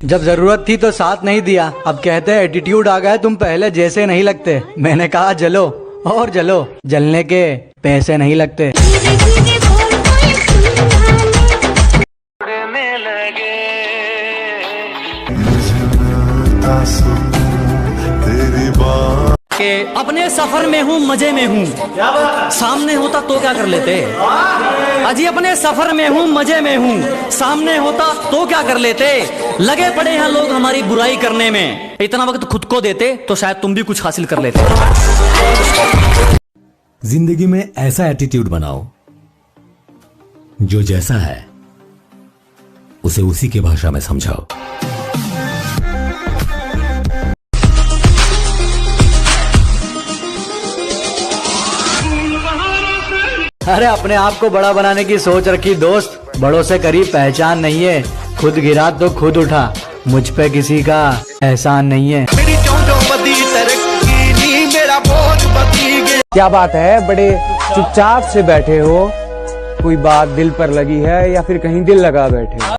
जब जरूरत थी तो साथ नहीं दिया, अब कहते हैं एटीट्यूड आ गया, तुम पहले जैसे नहीं लगते। मैंने कहा जलो और जलो, जलने के पैसे नहीं लगते। कि अपने सफर में हूँ मजे में हूँ, सामने होता तो क्या कर लेते। अजी अपने सफर में हूँ मजे में हूँ, सामने होता तो क्या कर लेते। लगे पड़े हैं लोग हमारी बुराई करने में, इतना वक्त खुद को देते तो शायद तुम भी कुछ हासिल कर लेते। जिंदगी में ऐसा एटीट्यूड बनाओ जो जैसा है उसे उसी की भाषा में समझाओ। अरे अपने आप को बड़ा बनाने की सोच रखी दोस्त, बड़ों से करी पहचान नहीं है। खुद गिरा तो खुद उठा, मुझ पे किसी का एहसान नहीं है। क्या बात है, बड़े चुपचाप से बैठे हो, कोई बात दिल पर लगी है या फिर कहीं दिल लगा बैठे हो?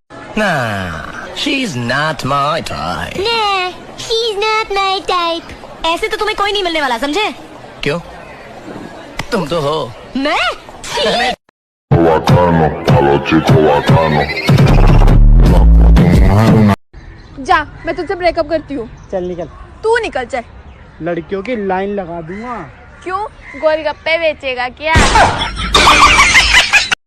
She's not my type. Nah, she's not my type. ऐसे तो तुम्हें कोई नहीं मिलने वाला, समझे? क्यों? तुम तो हो। मैं? जा, मैं तुझसे ब्रेकअप करती हूँ। चल निकल। तू निकल चल। लड़कियों की लाइन लगा दूंगा। क्यों? गोलगप्पे बेचेगा क्या?